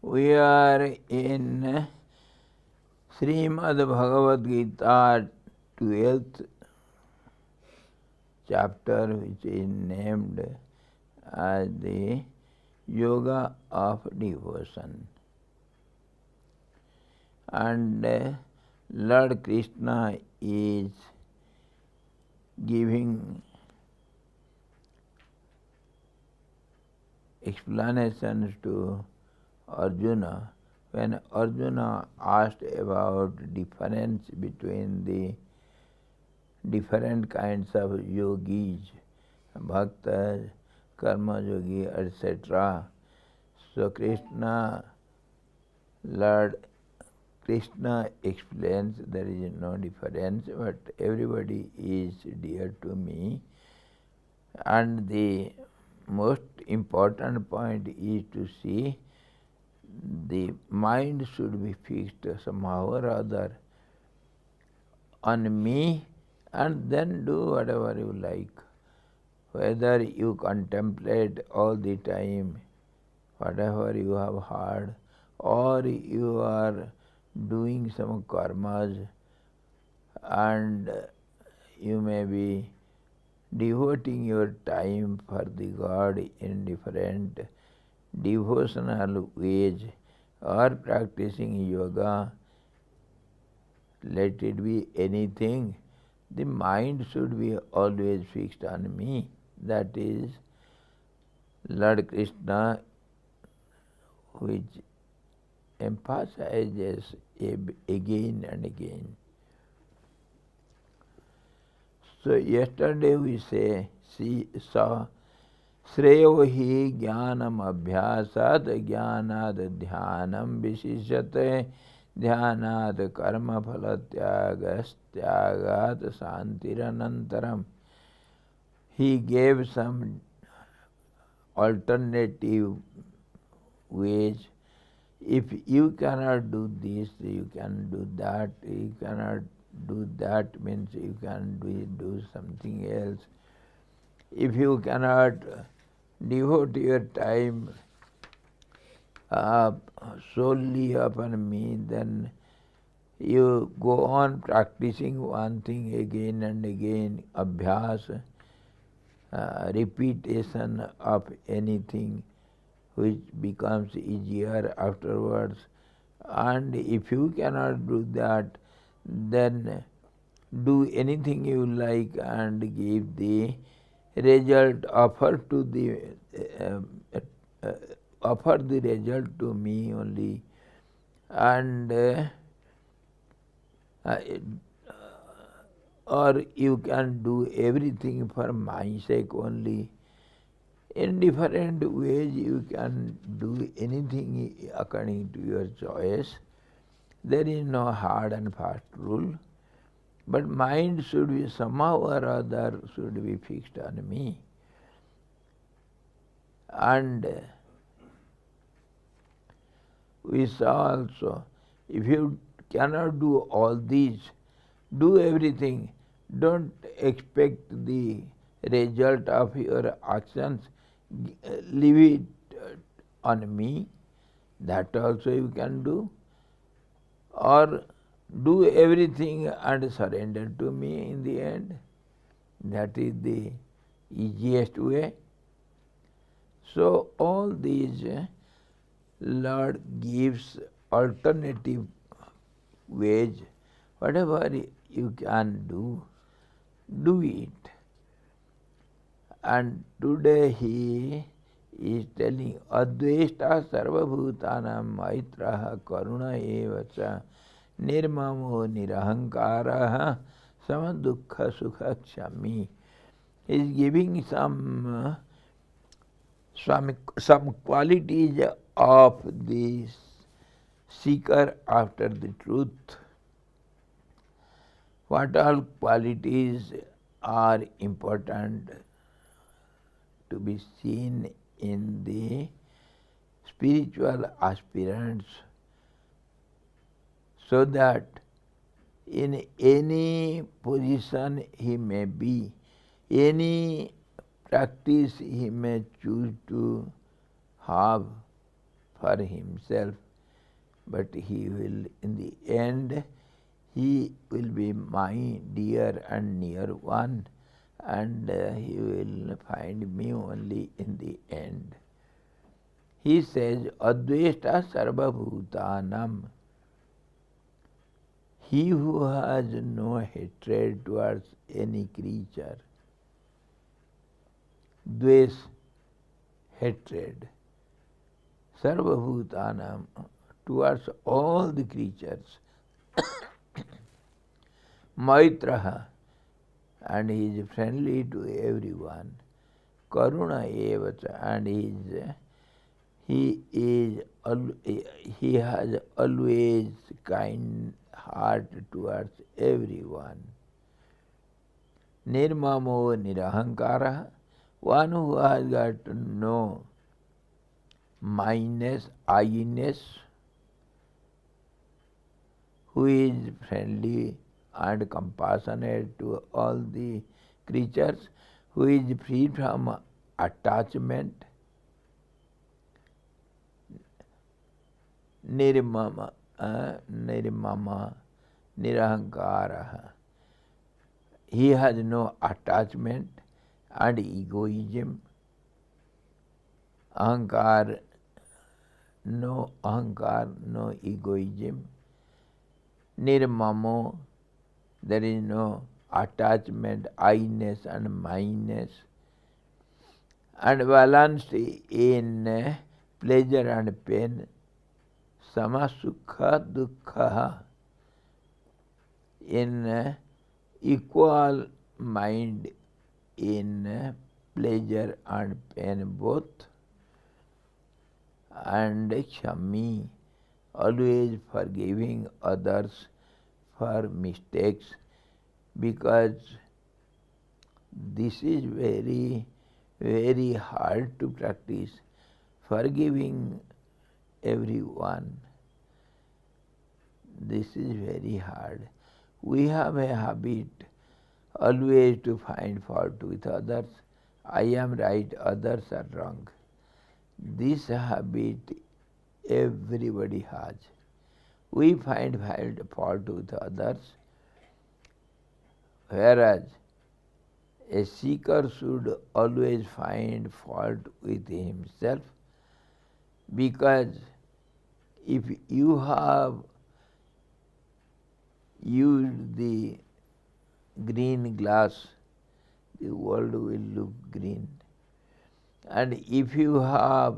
We are in Srimad Bhagavad Gita 12th chapter, which is named as the Yoga of Devotion. And Lord Krishna is giving explanations to Arjuna when Arjuna asked about difference between the different kinds of yogis, bhaktas, karma yogi, etc. So Lord Krishna explains there is no difference, but everybody is dear to me. And the most important point is to see the mind should be fixed somehow or other on me, and then do whatever you like. Whether you contemplate all the time whatever you have heard, or you are doing some karmas and you may be devoting your time for the God in different devotional ways, or practicing yoga, let it be anything, the mind should be always fixed on me. That is Lord Krishna, which emphasizes again and again. So yesterday we saw Shreyo hi jnanam abhyasat jnanad dhyanam vishishyate dhyanad karma phalatyagas tyagat santiranantaram. He gave some alternative ways. If you cannot do this, you can do that. You cannot do that, means you can do something else. If you cannot devote your time solely upon me, then you go on practicing one thing again and again, abhyas, repetition of anything, which becomes easier afterwards. And if you cannot do that, then do anything you like and give the result, offer the result to me only, and or you can do everything for my sake only. In different ways you can do anything according to your choice. There is no hard and fast rule, but mind should be somehow or other should be fixed on me. And we saw also, if you cannot do all these, do everything. Don't expect the result of your actions. Leave it on me. That also you can do. Or do everything and surrender to me in the end. That is the easiest way. So all these Lord gives alternative ways. Whatever you can do, do it. And today he is telling Adveshta sarvabhutanam maitraha karuna evacha nirmamo nirahankaraha samadukha sukha kshami. He is giving some qualities of the seeker after the truth. What all qualities are important to be seen in the spiritual aspirants, so that in any position he may be, any practice he may choose to have, for himself, but he will, in the end, he will be my dear and near one, and he will find me only in the end. He says, Adveshta Sarva Bhutanam. He who has no hatred towards any creature, dvesh, hatred, Sarva Bhutanam, towards all the creatures, Maitraha, and he is friendly to everyone, Karuna evacha, and he has always kind heart towards everyone. Nirmamo nirahankara, one who has got no mindness, I-ness, who is friendly and compassionate to all the creatures, who is free from attachment. Nirmama, nirahankara. He has no attachment and egoism. Ahankar, no egoism. Nirmamo, there is no attachment, I-ness and mindness. And balanced in pleasure and pain. Samasukha dukkha, in equal mind in pleasure and pain both. And Kshami, always forgiving others for mistakes, because this is very, very hard to practice, forgiving everyone. This is very hard. We have a habit always to find fault with others. I am right, others are wrong. This habit everybody has. We find fault with others, whereas a seeker should always find fault with himself, because if you have used the green glass, the world will look green. And if you have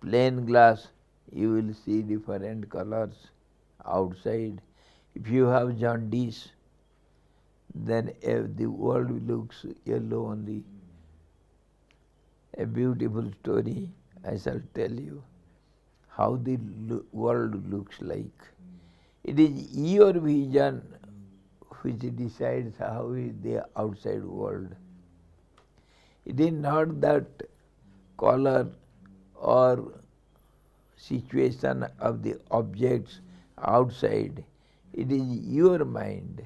plain glass, you will see different colors outside. If you have jaundice, then the world looks yellow only. A beautiful story I shall tell you, how the world looks like. It is your vision which decides how is the outside world. It is not that color or situation of the objects outside. It is your mind.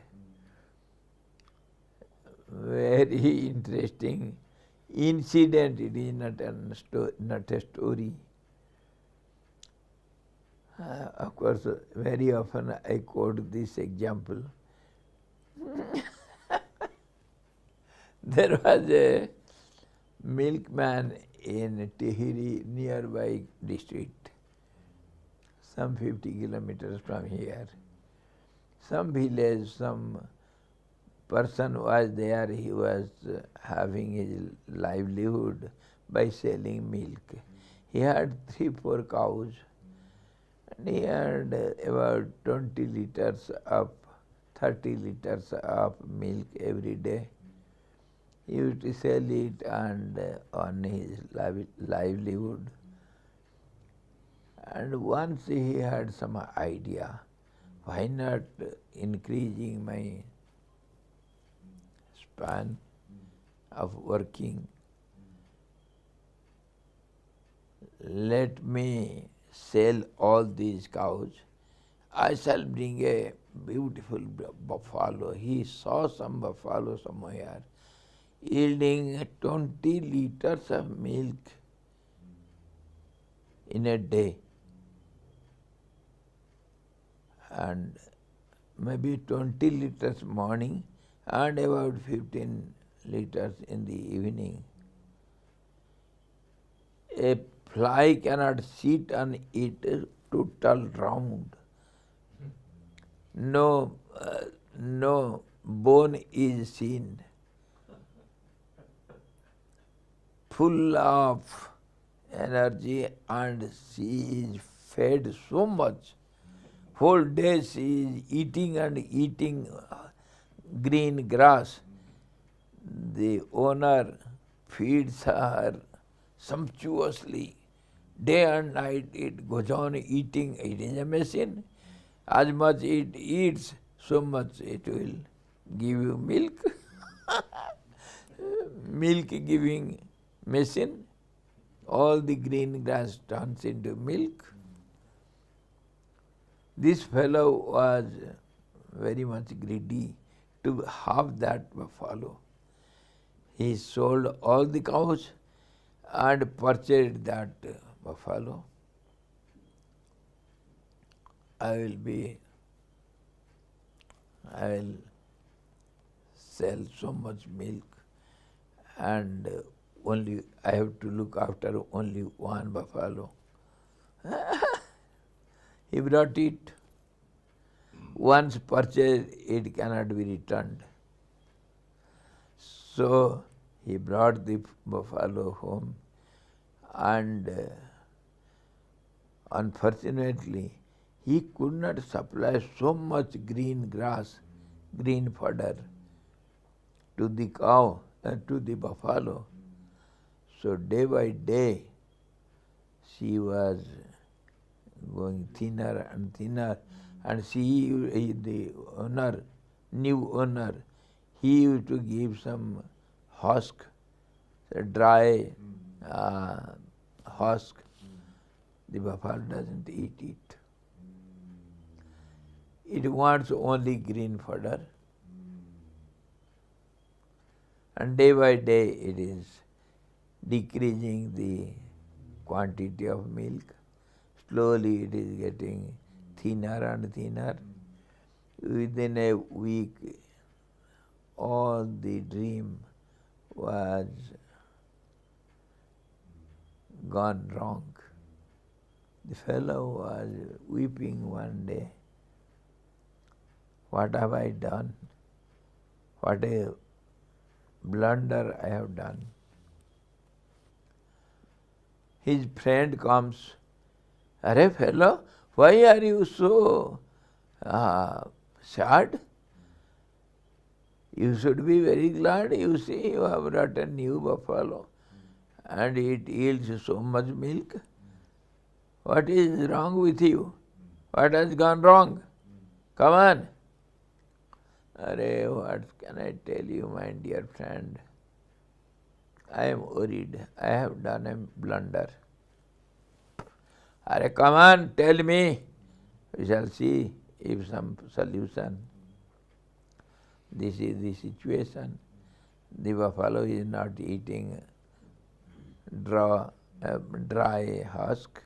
Very interesting incident. It is not a story. Of course, very often I quote this example. There was a milkman in Tihiri, nearby district, some 50 kilometers from here. Some village, some person was there, he was having his livelihood by selling milk. He had 3-4 cows, and he had about 20 liters of 30 liters of milk every day. He used to sell it and on his livelihood. And once he had some idea, why not increasing my span of working? Let me sell all these cows. I shall bring a beautiful buffalo. He saw some buffalo somewhere, yielding 20 liters of milk. in a day, and maybe 20 liters morning and about 15 liters in the evening. A fly cannot sit on it total round. No, no bone is seen. Full of energy, and she is fed so much. Whole day she is eating and eating green grass. The owner feeds her sumptuously. Day and night it goes on eating. It is a machine. As much it eats, so much it will give you milk. Milk giving machine. All the green grass turns into milk. This fellow was very much greedy to have that buffalo. He sold all the cows and purchased that buffalo. I will sell so much milk, and only I have to look after only one buffalo. He brought it. Once purchased, it cannot be returned. So he brought the buffalo home, and unfortunately, he could not supply so much green grass, green fodder to the cow and to the buffalo. So day by day, she was going thinner and thinner, and the owner, new owner, he used to give some husk, dry husk. The buffalo doesn't eat it. It wants only green fodder. And day by day it is decreasing the quantity of milk. Slowly it is getting thinner and thinner. Within a week, all the dream was gone wrong. The fellow was weeping one day. What have I done? What a blunder I have done. His friend comes. Arey fellow, why are you so sad? You should be very glad. You see, you have brought a new buffalo and it yields so much milk. What is wrong with you? What has gone wrong? Come on. Arey, what can I tell you, my dear friend? I am worried. I have done a blunder. Arey, come on, tell me. We shall see if some solution. This is the situation. The buffalo is not eating dry husk,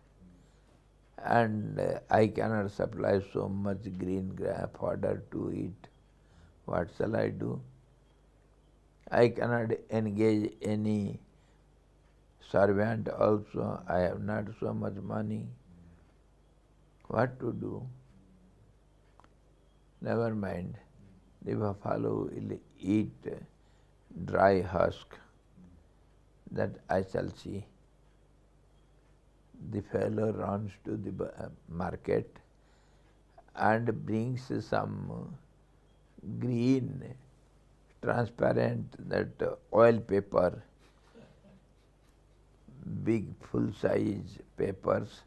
and I cannot supply so much green fodder to it. What shall I do? I cannot engage any servant also. I have not so much money. What to do? Never mind. The buffalo will eat dry husk. That I shall see. The fellow runs to the market and brings some green, transparent, that oil paper, big full-size papers,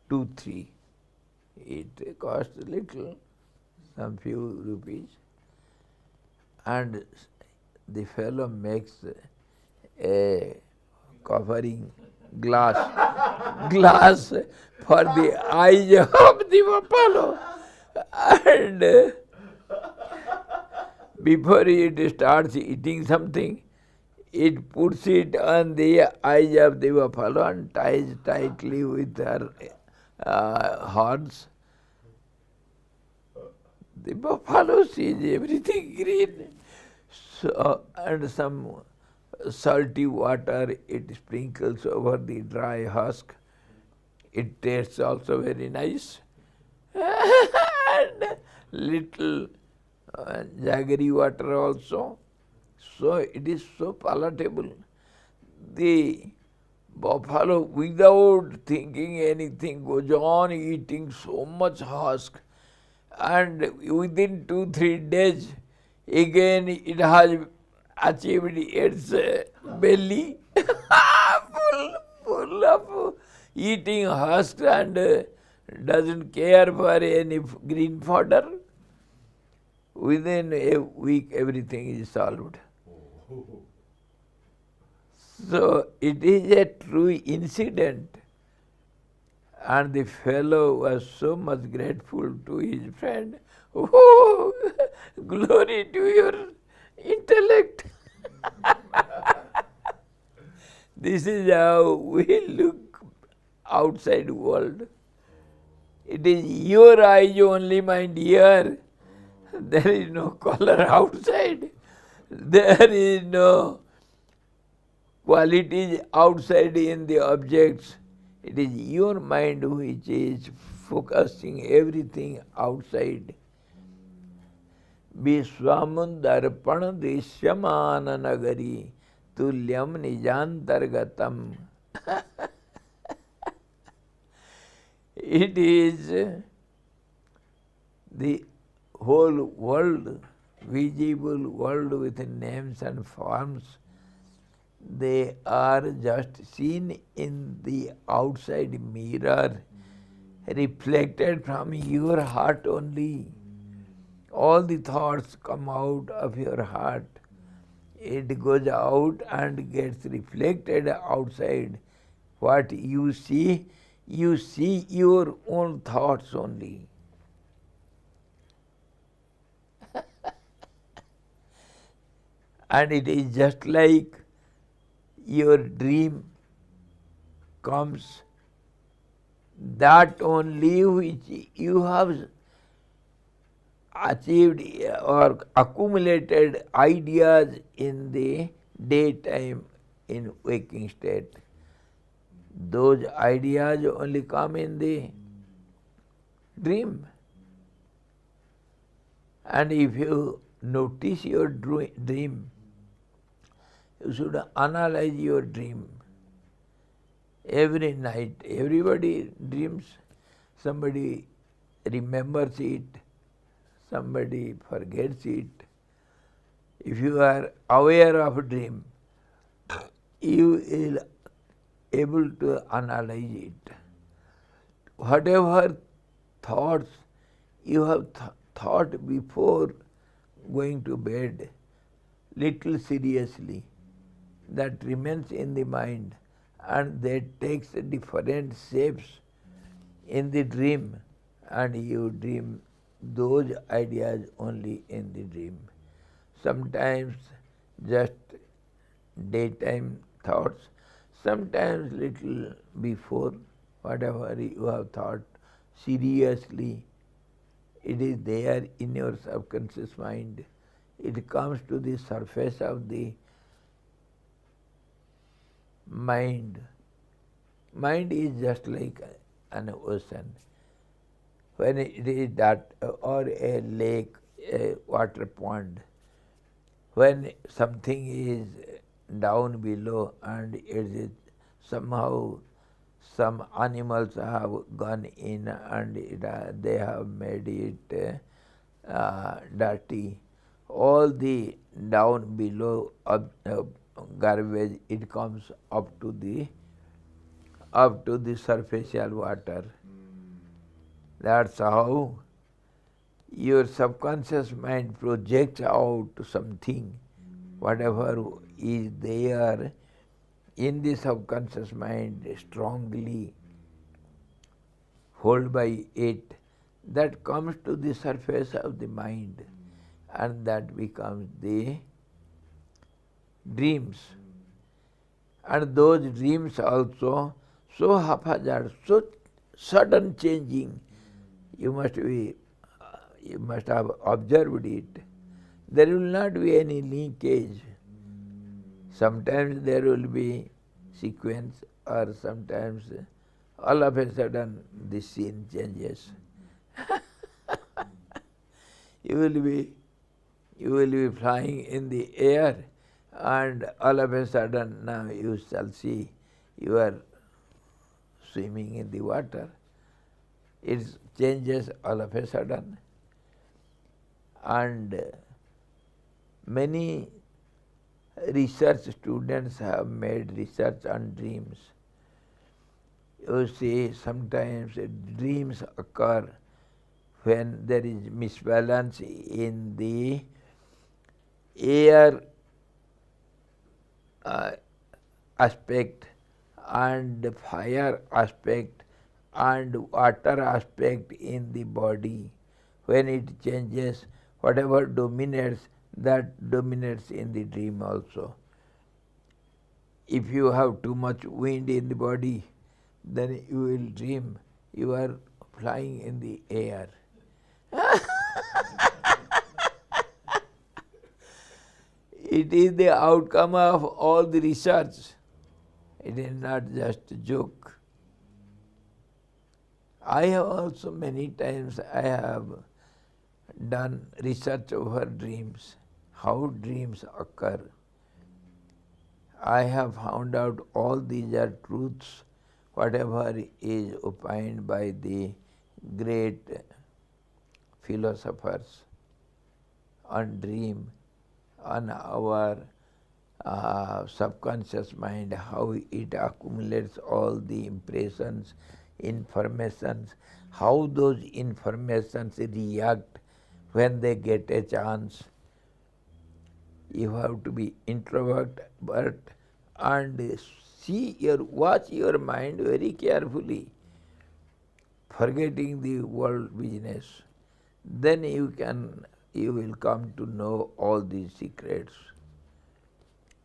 2, 3. It costs little, some few rupees, and the fellow makes a covering glass for the eyes of the buffalo, and before it starts eating something, it puts it on the eyes of the buffalo and ties tightly with her horns. The buffalo sees everything green, so, and some salty water it sprinkles over the dry husk. It tastes also very nice. And little jaggery water also. So it is so palatable. The buffalo, without thinking anything, goes on eating so much husk, and within 2-3 days, again it has achieved its belly full of eating husks and doesn't care for any green fodder. Within a week, everything is solved. So it is a true incident. And the fellow was so much grateful to his friend. Oh, glory to your intellect. This is how we look outside world. It is your eyes only, my dear. There is no color outside. There is no qualities outside in the objects. It is your mind which is focusing everything outside. Vishwamundarpana Drishyamana Nagari Tulyam Nijantargatam. It is the whole world, visible world with names and forms. They are just seen in the outside mirror, reflected from your heart only. All the thoughts come out of your heart. It goes out and gets reflected outside. What you see your own thoughts only. And it is just like your dream comes, that only which you have achieved or accumulated ideas in the daytime in waking state. Those ideas only come in the dream. And if you notice your dream, you should analyze your dream. Every night, everybody dreams. Somebody remembers it, somebody forgets it. If you are aware of a dream, you will able to analyze it. Whatever thoughts you have thought before going to bed, little seriously, that remains in the mind and that takes different shapes in the dream, and you dream those ideas only in the dream. Sometimes just daytime thoughts, sometimes little before, whatever you have thought seriously, it is there in your subconscious mind. It comes to the surface of the mind. Mind is just like an ocean. When it is that, or a lake, a water pond, when something is down below and it is somehow some animals have gone in and they have made it dirty, all the down below garbage, it comes up to the surfacial water. That's how your subconscious mind projects out something, whatever is there in the subconscious mind, strongly held by it, that comes to the surface of the mind, and that becomes the dreams. And those dreams also so haphazard, so sudden changing. You must have observed it. There will not be any linkage. Sometimes there will be sequence, or sometimes all of a sudden the scene changes. You will be flying in the air, and all of a sudden now you shall see you are swimming in the water. It changes all of a sudden. And many research students have made research on dreams. You see, sometimes dreams occur when there is misbalance in the air aspect and fire aspect and water aspect in the body. When it changes, whatever dominates, that dominates in the dream also. If you have too much wind in the body, then you will dream you are flying in the air. It is the outcome of all the research. It is not just a joke. I have also many times I have done research over dreams, how dreams occur. I have found out all these are truths, whatever is opined by the great philosophers on dream, on our subconscious mind, how it accumulates all the impressions, informations, how those informations react when they get a chance. You have to be introvert, and watch your mind very carefully, forgetting the world business. Then you will come to know all these secrets.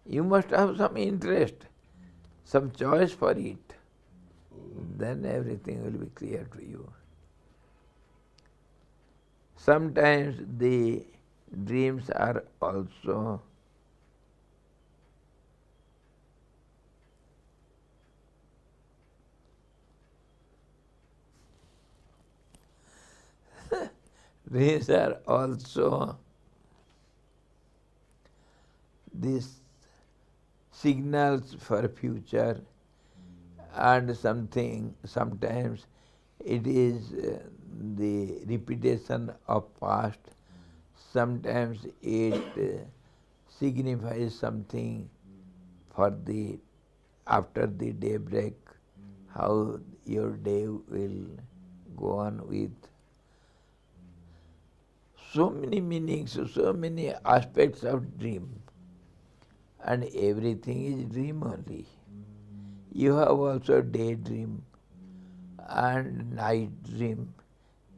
You must have some interest, some choice for it. Then everything will be clear to you. Sometimes the dreams are also these signals for future, and sometimes it is the repetition of past, sometimes it signifies something for the after the daybreak, how your day will go on with. So many meanings, so many aspects of dream, and everything is dream only. You have also daydream and night dream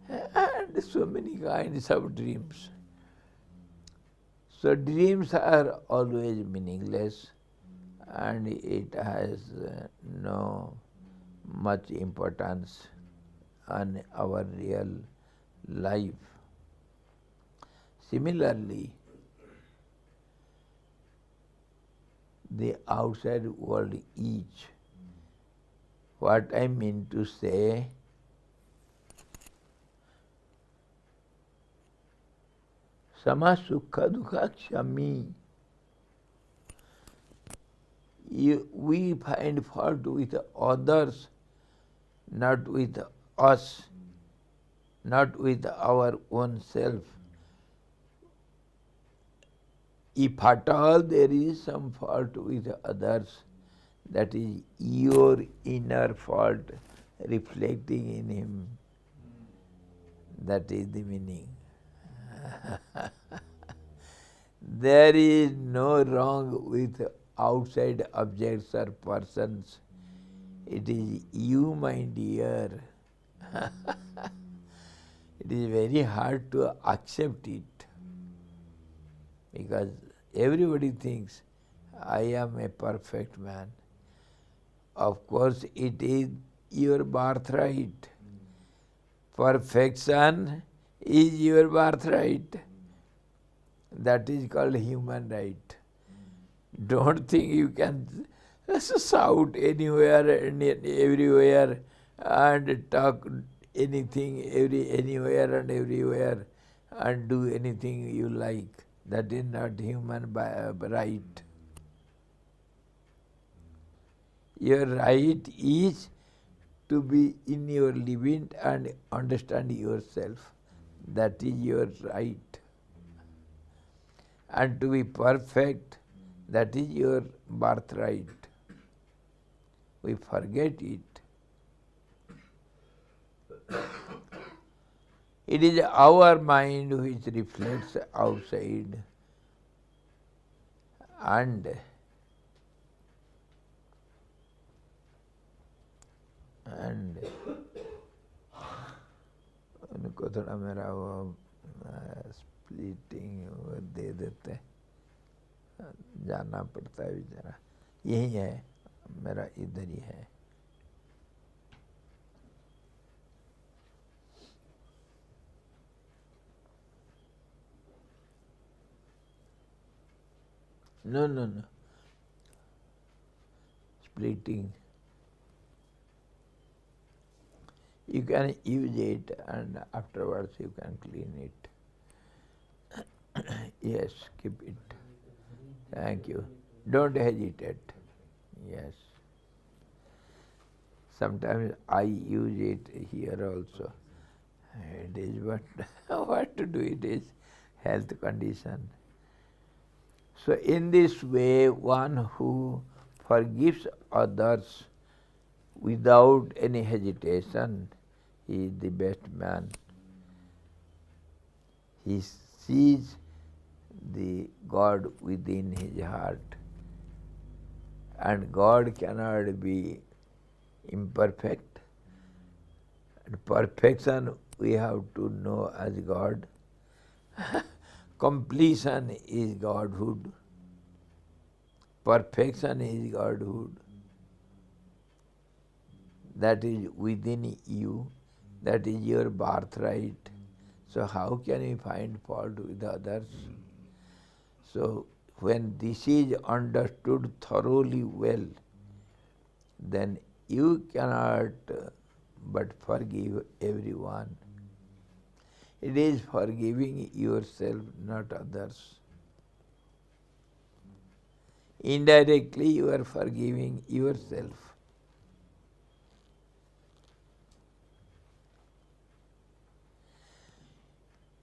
and so many kinds of dreams. So dreams are always meaningless, and it has no much importance on our real life. Similarly, the outside world is. What I mean to say, sama sukha dukha kshami. We find fault with others, not with us, not with our own self. If at all there is some fault with others, that is your inner fault reflecting in him. That is the meaning. There is no wrong with outside objects or persons. It is you, my dear. It is very hard to accept it, because everybody thinks I am a perfect man. Of course, it is your birthright. Perfection is your birthright. That is called human right. Don't think you can shout anywhere and everywhere and talk anything anywhere and everywhere and do anything you like. That is not human right. Your right is to be in your limit and understand yourself. That is your right. And to be perfect, that is your birthright. We forget it. It is our mind which reflects outside, and उनको थोड़ा मेरा वो splitting दे देते, जाना पड़ता है बेचारा. यही है मेरा, इधर ही है. No. Splitting. You can use it and afterwards you can clean it. Yes, keep it. Thank you. Don't hesitate. Yes. Sometimes I use it here also. It is what to do, it is health condition. So in this way, one who forgives others without any hesitation, he is the best man. He sees the God within his heart. And God cannot be imperfect. And perfection we have to know as God. Completion is Godhood. Perfection is Godhood. That is within you. That is your birthright. So how can you find fault with others? So when this is understood thoroughly well, then you cannot but forgive everyone. It is forgiving yourself, not others. Indirectly you are forgiving yourself.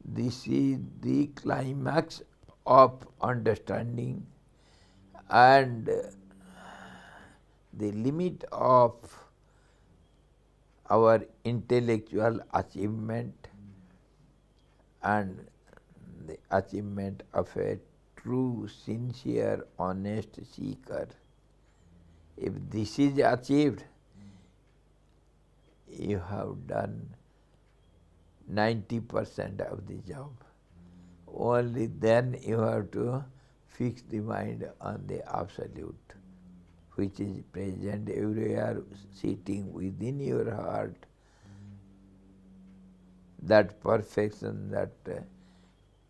This is the climax of understanding and the limit of our intellectual achievement and the achievement of a true, sincere, honest seeker. If this is achieved, you have done 90% of the job. Only then you have to fix the mind on the absolute, which is present everywhere, sitting within your heart. That perfection, that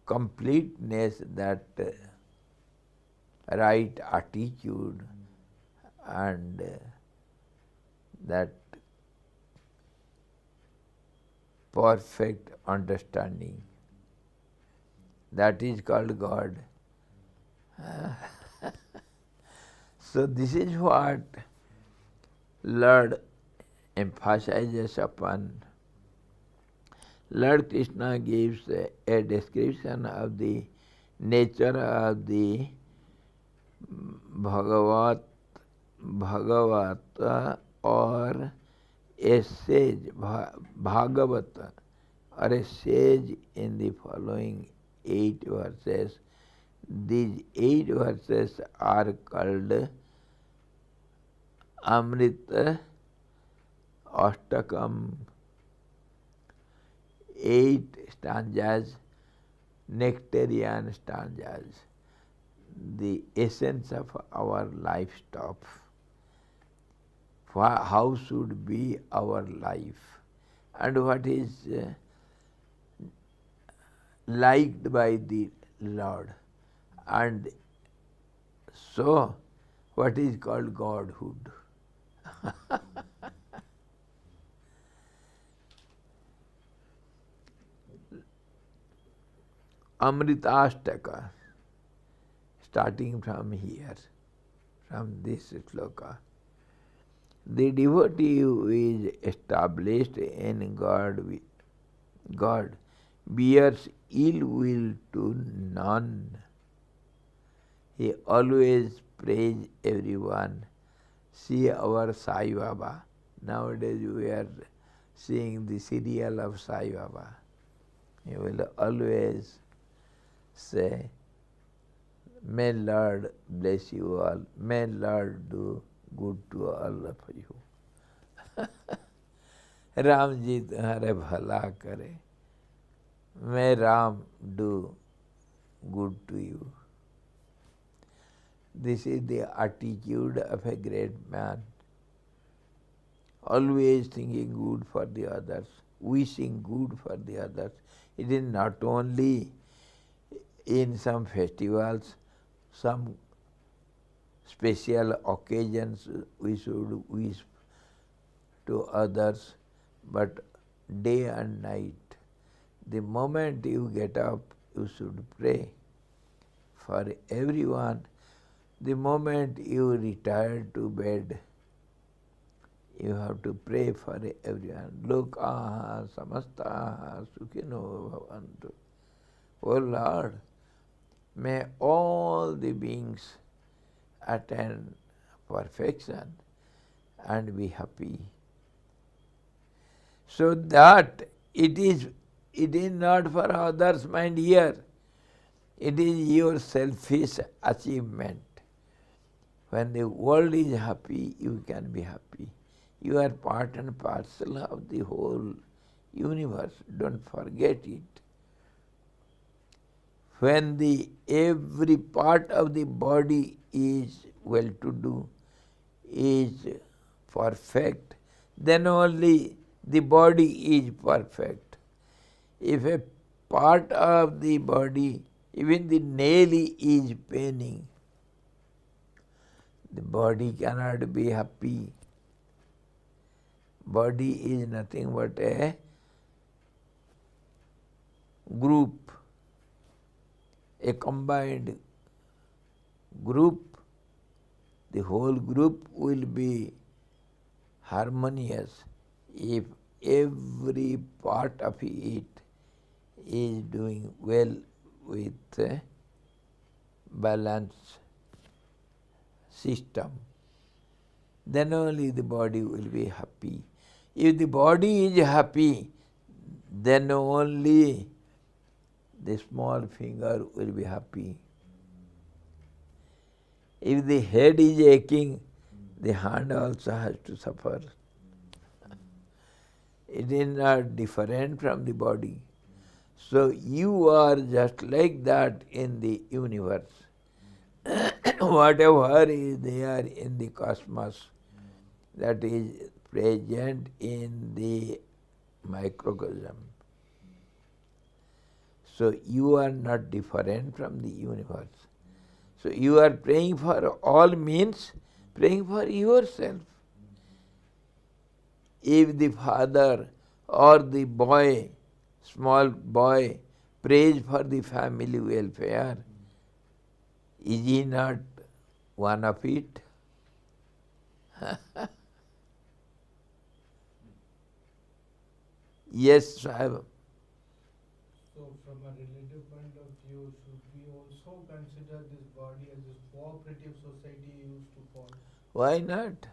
completeness, that right attitude, and that perfect understanding, that is called God. So this is what Lord emphasizes upon. Lord Krishna gives a description of the nature of the Bhagavad or a sage, Bhagavata, or a sage in the following 8 verses. These 8 verses are called Amrita Ashtakam, 8 stanzas, nectarian stanzas. the essence of our life stops. How should be our life, and what is liked by the Lord, and so what is called Godhood. Amritastaka, starting from here, from this sloka. The devotee who is established in God bears ill will to none. He always praise everyone. See our Sai Baba. Nowadays we are seeing the serial of Sai Baba. He will always say, may Lord bless you all. May Lord do good to all of you. Ram ji तुम्हारे भला करे. May Ram do good to you. This is the attitude of a great man. Always thinking good for the others, wishing good for the others. It is not only in some festivals, some special occasions we should wish to others, but day and night. The moment you get up, you should pray for everyone. The moment you retire to bed, you have to pray for everyone. Lokaha samastaha sukhino bhavantu. O Lord, may all the beings attain perfection and be happy. So that it is not for others' mind here. It is your selfish achievement. When the world is happy, you can be happy. You are part and parcel of the whole universe. Don't forget it. When every part of the body is well-to-do, is perfect, then only the body is perfect. If a part of the body, even the nail is paining, the body cannot be happy. Body is nothing but a group, a combined group. The whole group will be harmonious if every part of it is doing well with a balanced system. Then only the body will be happy. If the body is happy, then only the small finger will be happy. If the head is aching, the hand also has to suffer. It is not different from the body. So you are just like that in the universe. Whatever is there in the cosmos, that is present in the microcosm. So you are not different from the universe. So you are praying for all means praying for yourself. If the father or the boy, small boy, prays for the family welfare, is he not one of it? Yes, Sahib. So from a relative point of view, should we also consider this body as this cooperative society used to call? Why not?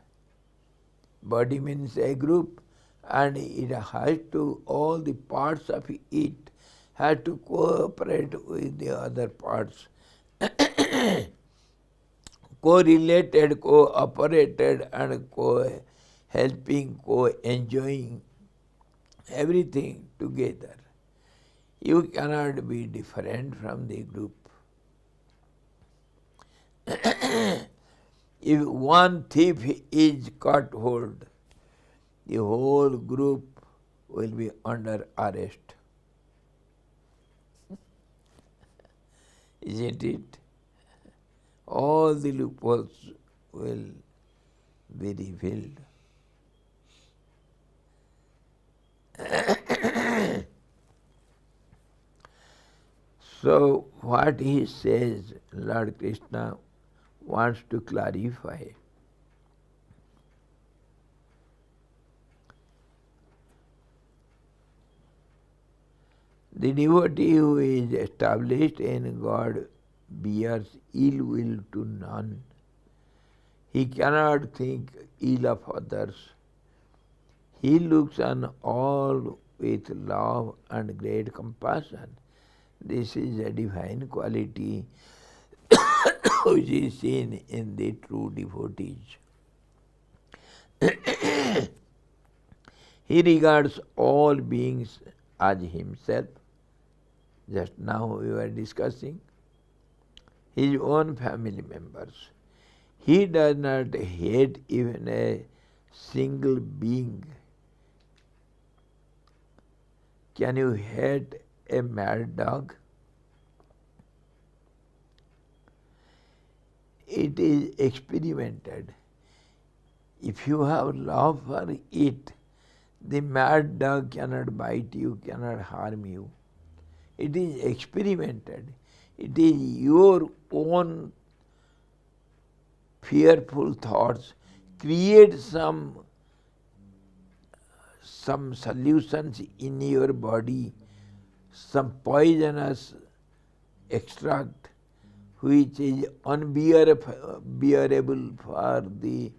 Body means a group, and it has to, all the parts of it have to cooperate with the other parts. Co-related, co-operated, and co-helping, co-enjoying, everything together. You cannot be different from the group. If one thief is caught hold, the whole group will be under arrest. Isn't it? All the loopholes will be revealed. So what he says, Lord Krishna wants to clarify. The devotee who is established in God bears ill will to none. He cannot think ill of others. He looks on all with love and great compassion. This is a divine quality which is seen in the true devotees. He regards all beings as himself. Just now we were discussing his own family members. He does not hate even a single being. Can you hate a mad dog? It is experimented. If you have love for it, the mad dog cannot bite you, cannot harm you. It is experimented. It is your own fearful thoughts create some solutions in your body, some poisonous extract which is unbearable for the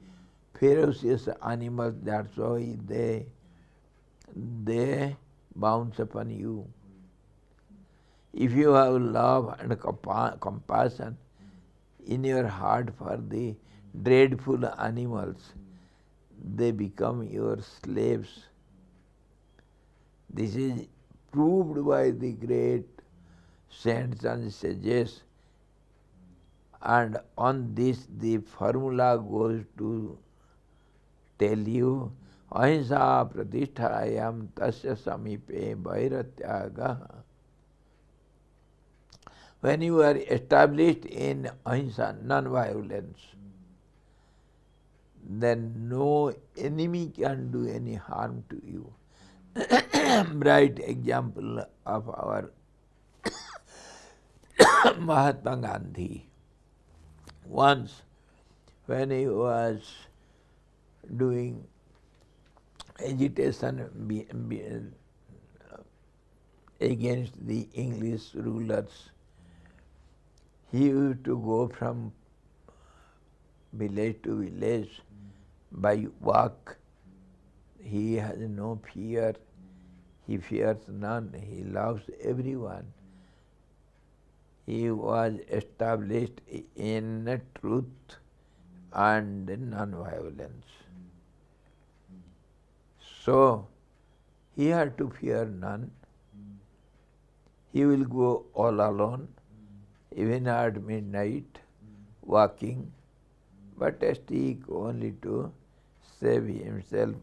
ferocious animals. That's why they bounce upon you. If you have love and compassion in your heart for the dreadful animals, they become your slaves. This is proved by the great saints and sages, and on this the formula goes to tell you ahimsa pratisthayam tasya samipe vairatyaga. When you are established in ahimsa, non-violence, then no enemy can do any harm to you. Bright example of our Mahatma Gandhi. Once when he was doing agitation against the English rulers, he used to go from village to village by walk. He has no fear. He fears none. He loves everyone. He was established in truth and non-violence. So, he had to fear none. He will go all alone, even at midnight, walking, but a stick only to save himself.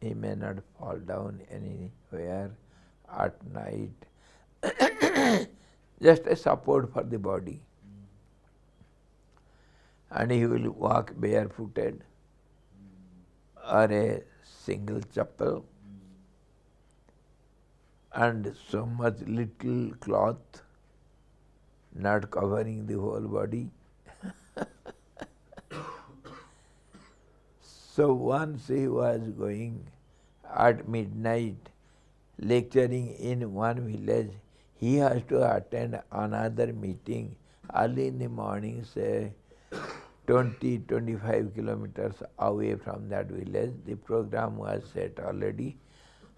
He may not fall down anywhere at night. Just a support for the body. And he will walk barefooted or a single chappal and so much little cloth, not covering the whole body. So once he was going at midnight lecturing in one village. He has to attend another meeting early in the morning, say 20-25 kilometers away from that village. The program was set already.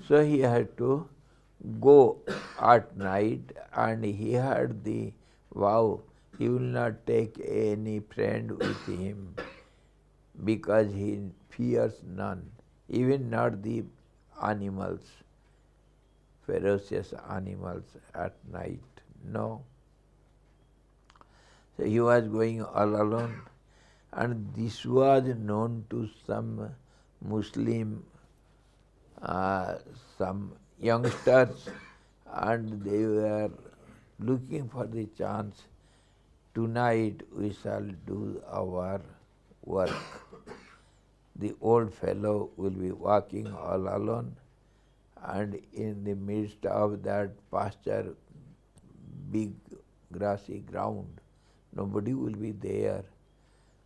So he had to go at night, and he had the vow he will not take any friend with him because he fears none, even not the animals, ferocious animals at night. No. So he was going all alone, And this was known to some Muslim, some youngsters, and they were looking for the chance. Tonight we shall do our work. The old fellow will be walking all alone, and in the midst of that pasture, big grassy ground, nobody will be there.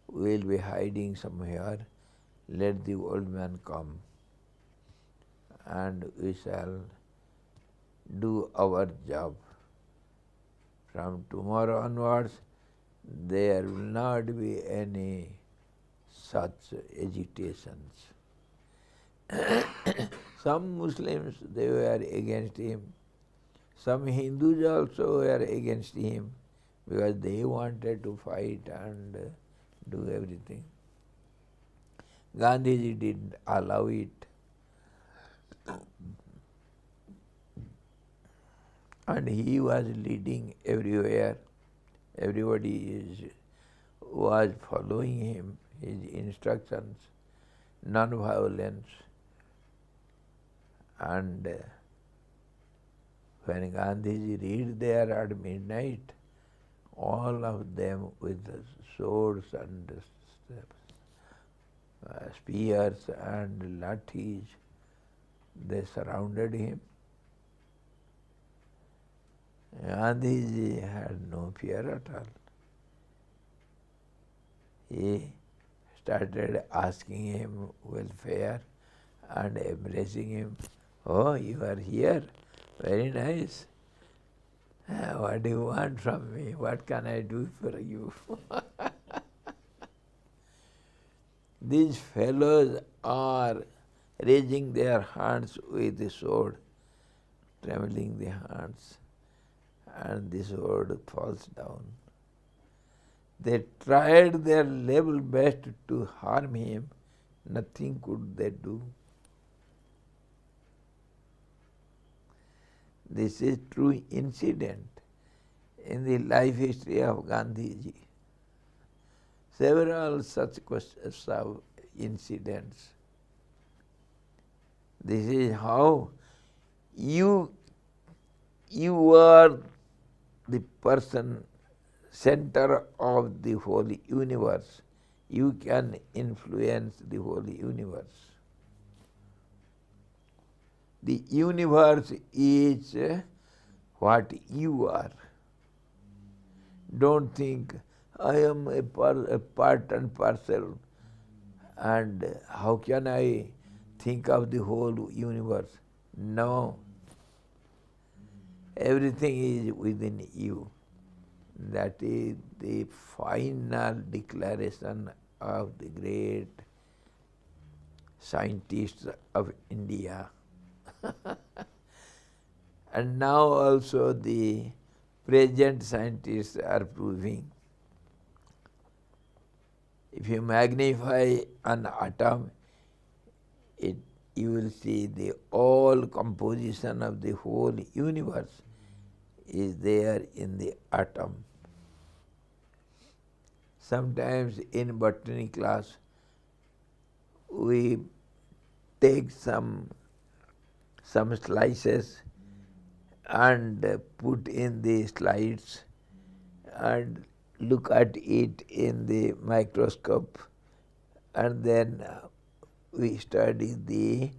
We will be hiding somewhere. Let the old man come, and we shall do our job. From tomorrow onwards, there will not be any such agitations. Some Muslims, they were against him. Some Hindus also were against him because they wanted to fight and do everything. Gandhiji didn't allow it. And he was leading everywhere. Everybody was following him, his instructions, non-violence. And when Gandhiji reached there at midnight, all of them with swords and spears and lathis, they surrounded him. Gandhiji had no fear at all. He started asking him welfare and embracing him. Oh, you are here? Very nice. What do you want from me? What can I do for you? These fellows are raising their hands with the sword, trembling the hands, and the sword falls down. They tried their level best to harm him. Nothing could they do. This is true incident in the life history of Gandhiji. Several such incidents. This is how you are the person, center of the whole universe. You can influence the whole universe. The universe is what you are. Don't think, I am a part and parcel, and how can I think of the whole universe? No. Everything is within you. That is the final declaration of the great scientists of India. And now also the present scientists are proving. If you magnify an atom, you will see the all composition of the whole universe is there in the atom. Sometimes in botany class, we take some slices and put in the slides and look at it in the microscope, and then we study the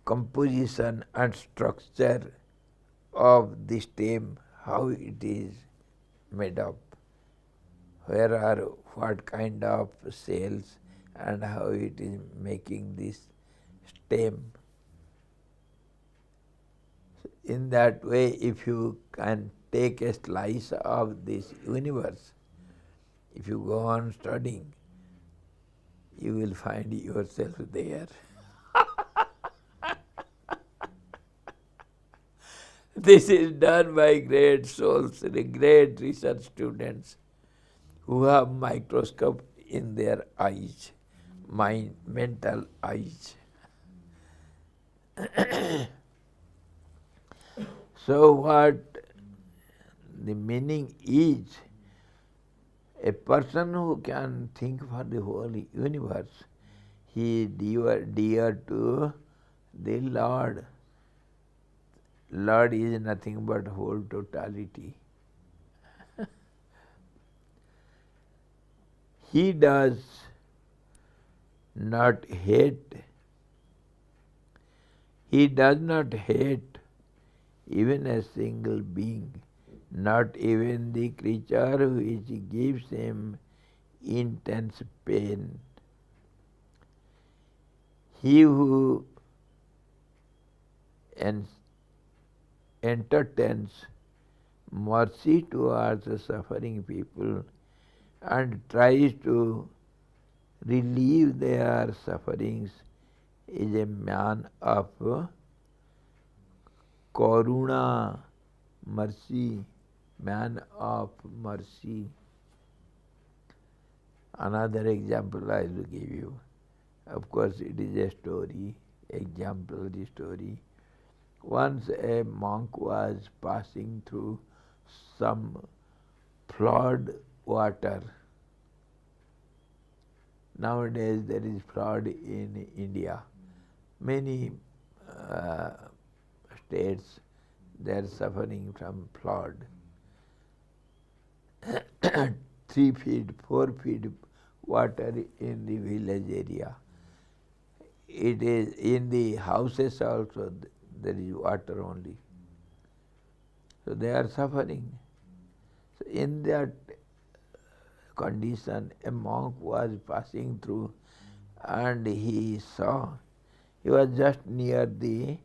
composition and structure of the stem, how it is made up, where are what kind of cells and how it is making this stem. In that way, if you can take a slice of this universe, if you go on studying, you will find yourself there. This is done by great souls, great research students who have microscope in their eyes, mental eyes. So what the meaning is, A person who can think for the whole universe, he is dear to the Lord. Lord is nothing but whole totality. He does not hate. He does not hate even a single being, not even the creature which gives him intense pain. He who entertains mercy towards the suffering people and tries to relieve their sufferings is a man of karuna, mercy, man of mercy. Another example I will give you. Of course, it is a story, exemplary story. Once a monk was passing through some flood water. Nowadays there is flood in India. Many states they are suffering from flood. 3 feet, 4 feet water in the village area. It is in the houses also there is water only. So they are suffering. So in that condition, a monk was passing through and he was just near the,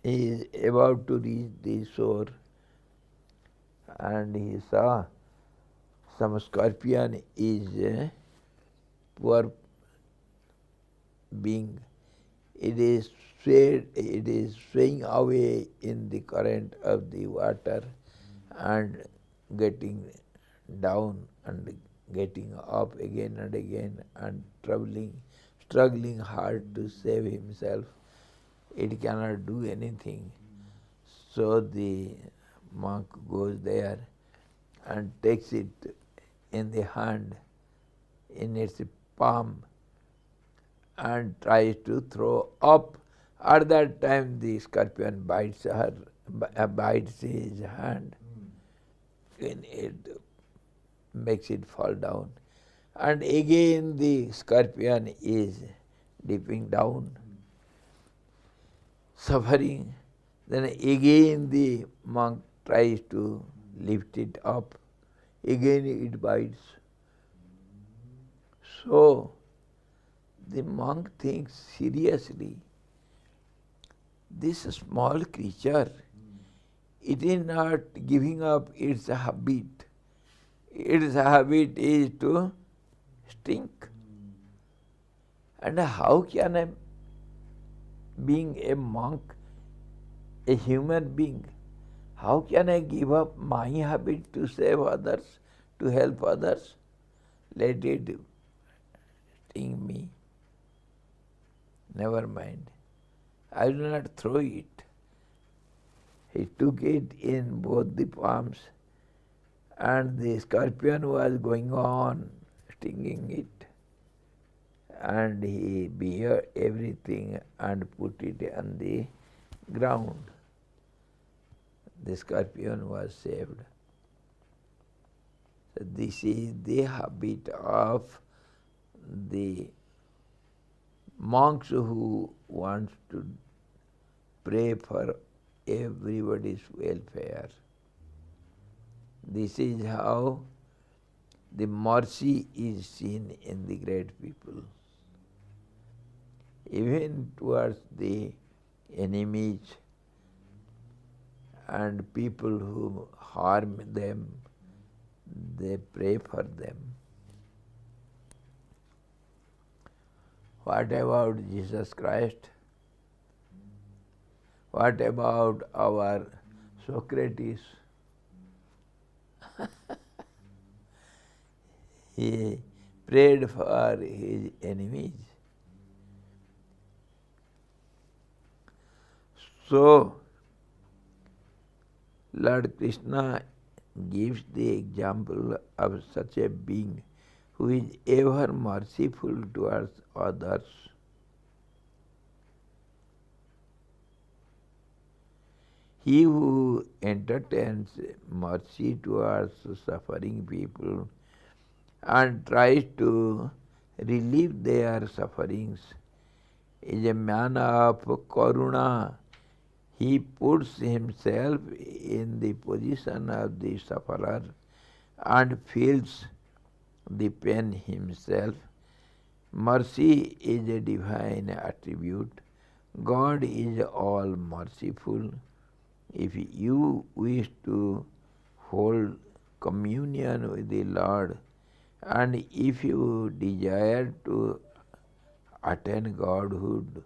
he is about to reach the shore and he saw some scorpion is a poor being. It is swaying away in the current of the water and getting down and getting up again and again and struggling hard to save himself. It cannot do anything. So the monk goes there and takes it in the hand, in its palm, and tries to throw up. At that time the scorpion bites his hand, and it makes it fall down. And again the scorpion is dipping down, suffering. Then again the monk tries to lift it up. Again it bites. So the monk thinks seriously, this small creature, it is not giving up its habit. Its habit is to stink. And how can I, being a monk, a human being, how can I give up my habit to save others, to help others? Let it sting me. Never mind. I will not throw it. He took it in both the palms, and the scorpion was going on stinging it. And he bear everything and put it on the ground. The scorpion was saved. So this is the habit of the monks who want to pray for everybody's welfare. This is how the mercy is seen in the great people. Even towards the enemies and people who harm them, they pray for them. What about Jesus Christ? What about our Socrates? He prayed for his enemies. So, Lord Krishna gives the example of such a being who is ever merciful towards others. He who entertains mercy towards suffering people and tries to relieve their sufferings is a man of karuna. He puts himself in the position of the sufferer and feels the pain himself. Mercy is a divine attribute. God is all merciful. If you wish to hold communion with the Lord, and if you desire to attain Godhood,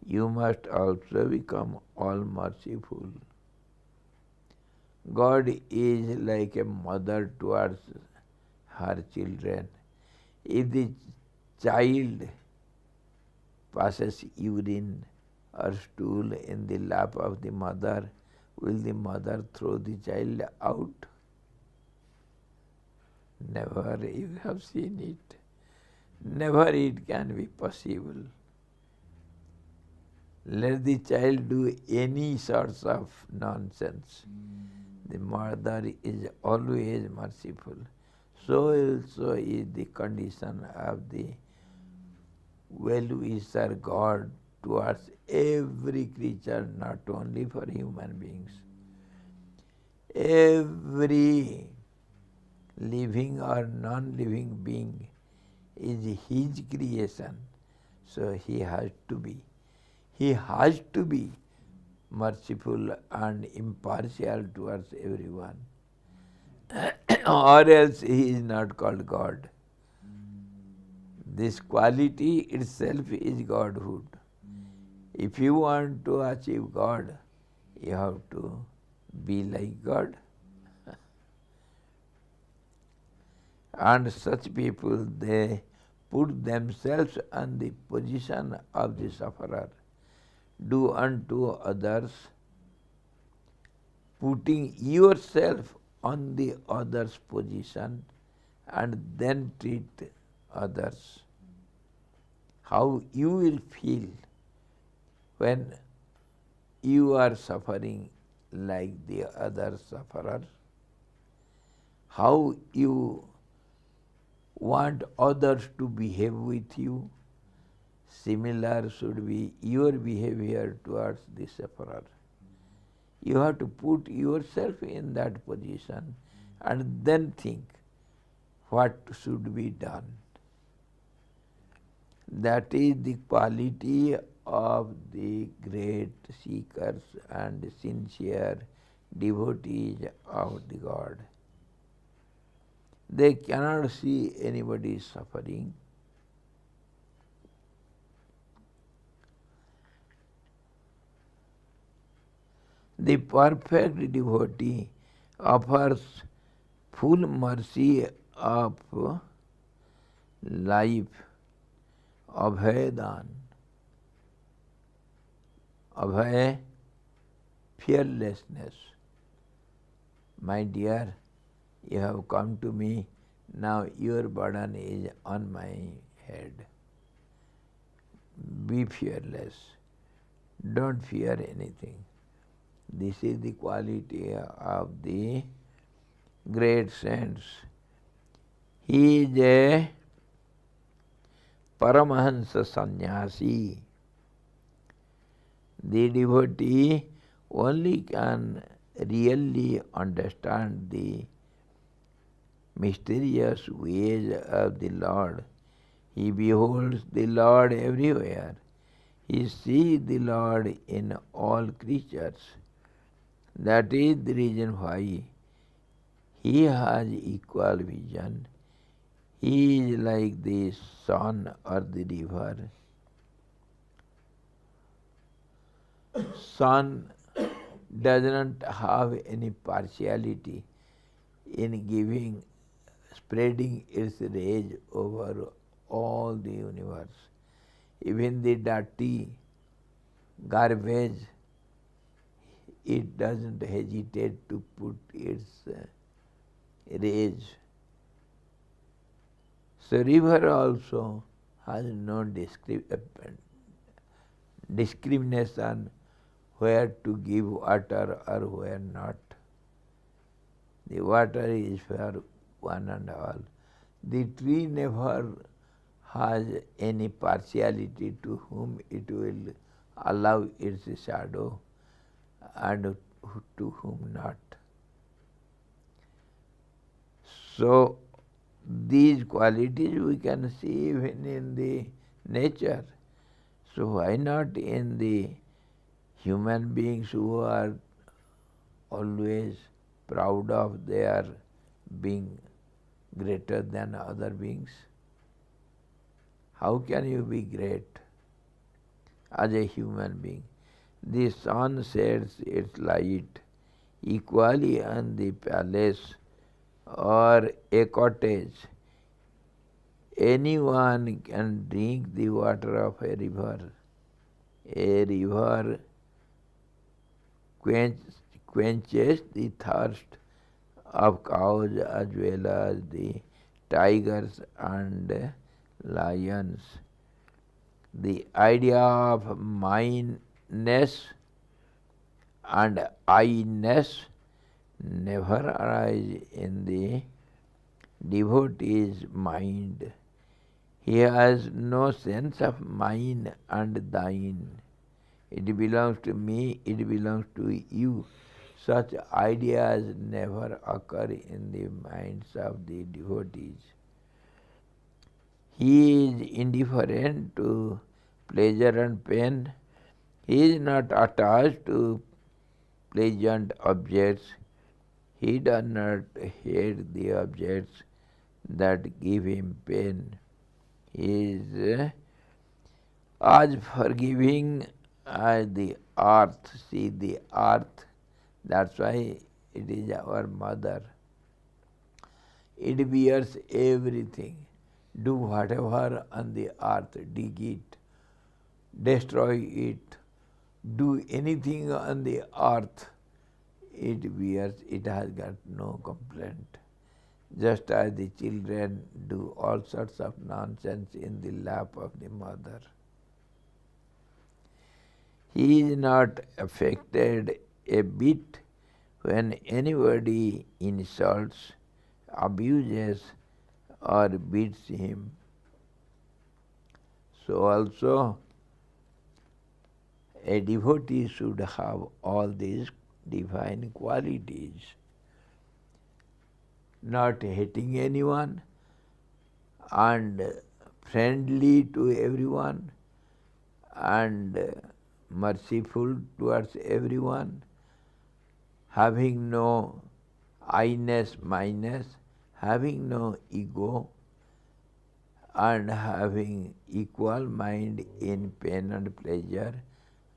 you must also become all merciful. God is like a mother towards her children. If the child passes urine or stool in the lap of the mother, will the mother throw the child out? Never. You have seen it. Never it can be possible. Let the child do any sorts of nonsense. The mother is always merciful. So also is the condition of the well-wisher God towards every creature, not only for human beings. Every living or non-living being is his creation. So he has to be. He has to be merciful and impartial towards everyone. Or else he is not called God. This quality itself is Godhood. If you want to achieve God, you have to be like God. And such people, they put themselves in the position of the sufferer. Do unto others, putting yourself on the other's position, and then treat others. How you will feel when you are suffering like the other sufferer? How you want others to behave with you? Similar should be your behavior towards the sufferer. You have to put yourself in that position and then think what should be done. That is the quality of the great seekers and sincere devotees of the God. They cannot see anybody suffering. The perfect devotee offers full mercy of life, abhayadan. Abhay, fearlessness. My dear, you have come to me, now your burden is on my head. Be fearless. Don't fear anything. This is the quality of the great saints. He is a Paramahansa sannyasi. The devotee only can really understand the mysterious ways of the Lord. He beholds the Lord everywhere. He sees the Lord in all creatures. That is the reason why he has equal vision. He is like the sun or the river. Sun does not have any partiality in giving, spreading its rays over all the universe. Even the dirty garbage, it doesn't hesitate to put its rays. So river also has no discrimination where to give water or where not. The water is for one and all. The tree never has any partiality to whom it will allow its shadow and to whom not. So these qualities we can see even in the nature. So why not in the human beings who are always proud of their being greater than other beings? How can you be great as a human being? The sun sheds its light equally on the palace or a cottage. Anyone can drink the water of a river. A river quenches the thirst of cows as well as the tigers and lions. The idea of mineness and I-ness never arise in the devotee's mind. He has no sense of mine and thine. It belongs to me, it belongs to you. Such ideas never occur in the minds of the devotees. He is indifferent to pleasure and pain. He is not attached to pleasant objects. He does not hate the objects that give him pain. He is as forgiving as the earth. See the earth, that's why it is our mother. It bears everything. Do whatever on the earth, dig it, destroy it, do anything on the earth, it bears, it has got no complaint. Just as the children do all sorts of nonsense in the lap of the mother. He is not affected a bit when anybody insults, abuses, or beats him. So also a devotee should have all these divine qualities. Not hating anyone and friendly to everyone and merciful towards everyone, having no I-ness, my-ness, having no ego, and having equal mind in pain and pleasure,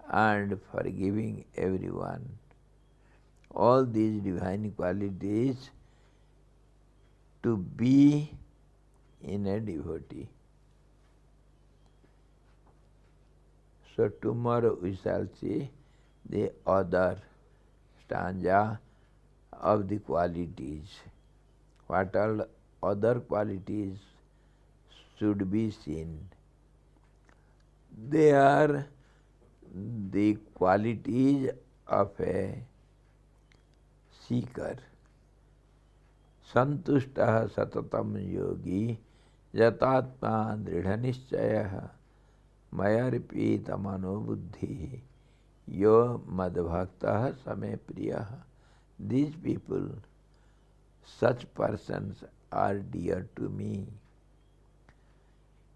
and forgiving everyone. All these divine qualities to be in a devotee. So tomorrow we shall see the other stanza of the qualities. What all other qualities should be seen? They are the qualities of a seeker. Santushta satatam yogi yatatma dridhanishchaya mayarpita mano buddhi yo madbhakta same priya. These people, such persons are dear to me.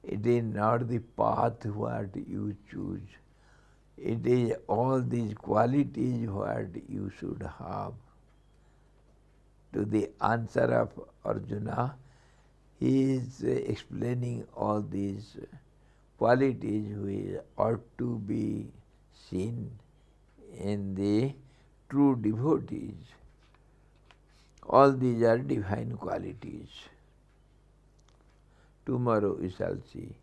It is not the path what you choose. It is all these qualities what you should have. To the answer of Arjuna, he is explaining all these qualities which ought to be seen in the true devotees. All these are divine qualities. Tomorrow we shall see.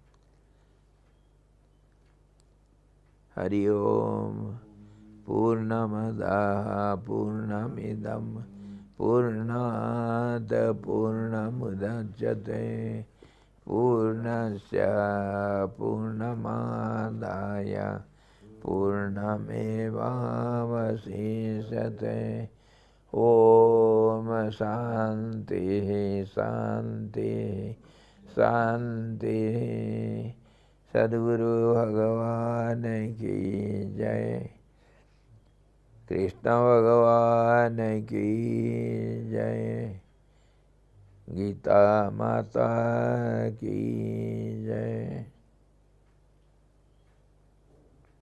Hari Om. Purnamadaha Purnamidam Purnat Purnamudachyate Purnasya Purnamadaya Purnamevavasishyate. Om Shanti Shanti Shanti. Sadguru Bhagavan ki jai. Krishna Bhagavan ki jai. Gita Mata ki jai.